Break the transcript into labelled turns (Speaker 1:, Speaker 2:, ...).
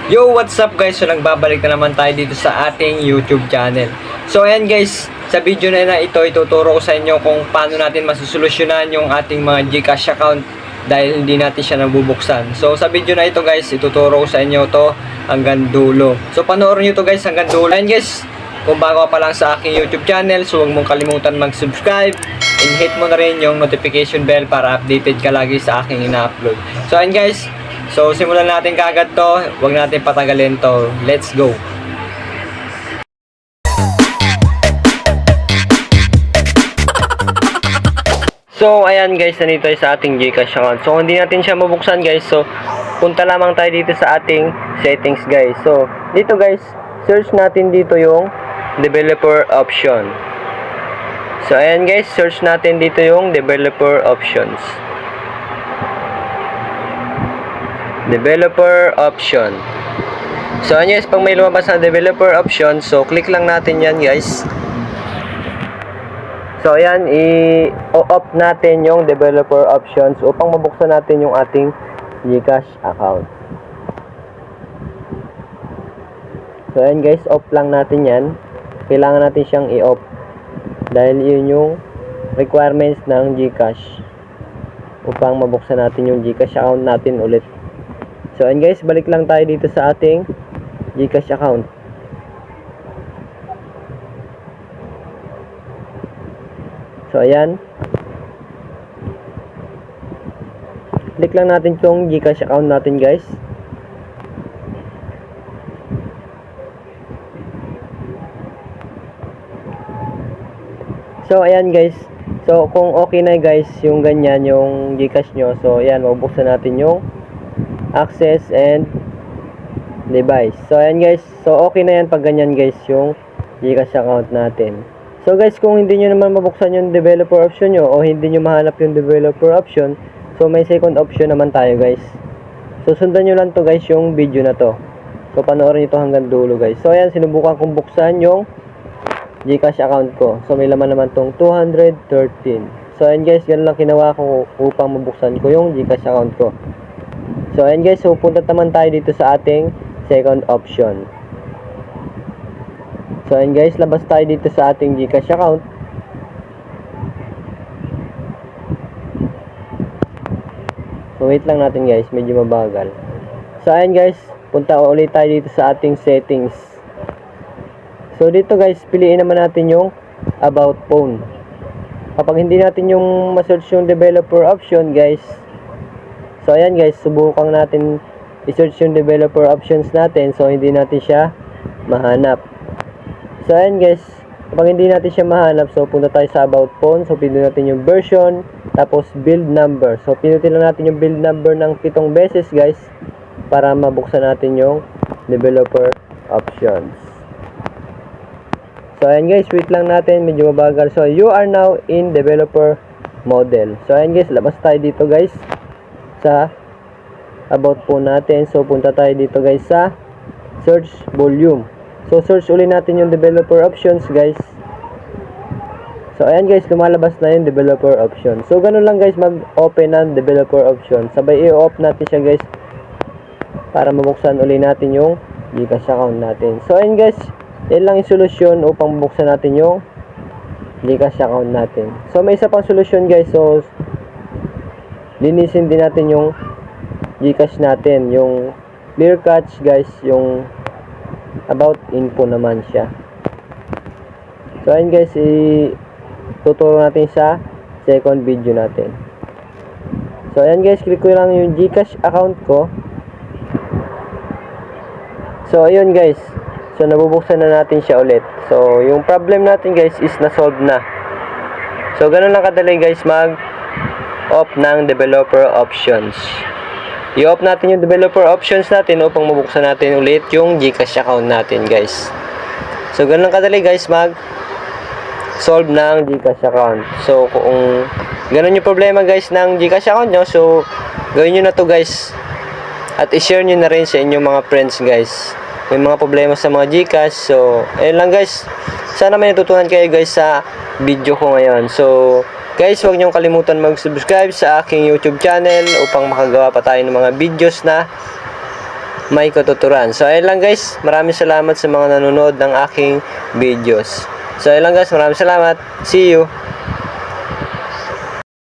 Speaker 1: Yo, what's up guys? So nagbabalik na naman tayo dito sa ating YouTube channel. So ayan guys, sa video na ito, ituturo ko sa inyo kung paano natin masusolusyonan yung ating mga GCash account dahil hindi natin siya nabubuksan. So sa video na ito guys, ituturo ko sa inyo to hanggang dulo. So panoorin nyo to guys hanggang dulo. Ayan guys, kung bago ka pa lang sa aking YouTube channel, so huwag mong kalimutan mag-subscribe and hit mo na rin yung notification bell para updated ka lagi sa aking ina-upload. So ayan guys, so simulan natin kagad to, huwag natin patagalin to. Let's go! So ayan guys, nandito tayo sa ating GCash account. So hindi natin siya mabuksan guys, so punta lamang tayo dito sa ating settings guys. So dito guys, search natin dito yung developer option. So ayan guys, search natin dito yung developer options. Developer option. So ayan guys, pag may lumabas na developer option, so click lang natin yan guys. So ayan, i-off natin yung developer options upang mabuksan natin yung ating GCash account. So ayan guys, off lang natin yan. Kailangan natin siyang i-off dahil yun yung requirements ng GCash upang mabuksan natin yung GCash account natin ulit. So ayan guys, balik lang tayo dito sa ating GCash account. So ayan, click lang natin yung GCash account natin guys. So ayan guys, so kung okay na guys yung ganyan yung GCash nyo, so ayan, mabuksan natin yung access and device. So ayan guys, so okay na yan pag ganyan guys yung GCash account natin. So guys, kung hindi nyo naman mabuksan yung developer option nyo o hindi nyo mahanap yung developer option, so may second option naman tayo guys. So sundan nyo lang to guys yung video na to. So panoorin nyo to hanggang dulo guys. So ayan, sinubukan kong buksan yung GCash account ko. So may laman naman tong 213. So ayan guys, ganun lang ginawa ko upang mabuksan ko yung GCash account ko. So ayan guys, so punta naman tayo dito sa ating second option. So ayan guys, labas tayo dito sa ating GCash account. So wait lang natin guys, medyo mabagal. So ayan guys, punta ulit tayo dito sa ating settings. So dito guys, piliin naman natin yung about phone. Kapag hindi natin yung ma-search yung developer option guys, so ayan guys, subukan natin i-search yung developer options natin, so hindi natin siya mahanap. So ayan guys, kapag hindi natin siya mahanap, so punta tayo sa about phone. So pindutin natin yung version, tapos build number. So pindutin lang natin yung build number ng 7 beses guys, para mabuksan natin yung developer options. So ayan guys, wait lang natin, medyo mabagal. So you are now in developer model. So ayan guys, labas tayo dito guys sa about phone natin. So punta tayo dito guys sa search volume. So search ulit natin yung developer options guys. So ayan guys, lumalabas na yung developer option. So ganun lang guys mag-open ng developer option. Sabay i-off natin siya guys para mabuksan ulit natin yung GCash account natin. So ayan guys, yan lang yung solusyon upang mabuksan natin yung GCash account natin. So may isa pang solusyon guys. So linisin din natin yung GCash natin, yung clear cache guys, yung about info naman siya. So ayun guys, tuturo natin sa second video natin. So ayan guys, click ko lang yung GCash account ko. So ayun guys, so nabubuksan na natin siya ulit. So yung problem natin guys is na-solve na. So ganun lang kadali guys mag off ng developer options. I-off natin yung developer options natin upang mabuksan natin ulit yung GCash account natin guys. So ganun lang kadali guys mag solve ng GCash account. So kung ganun yung problema guys ng GCash account nyo, so gawin nyo na to guys at i-share nyo na rin sa inyong mga friends guys. May mga problema sa mga GCash. So ayun lang guys, sana may natutunan kayo guys sa video ko ngayon. So Guys, huwag niyong kalimutan mag-subscribe sa aking YouTube channel upang makagawa pa tayo ng mga videos na may katuturan. So ayun lang guys, maraming salamat sa mga nanonood ng aking videos. So ayun lang guys, maraming salamat. See you!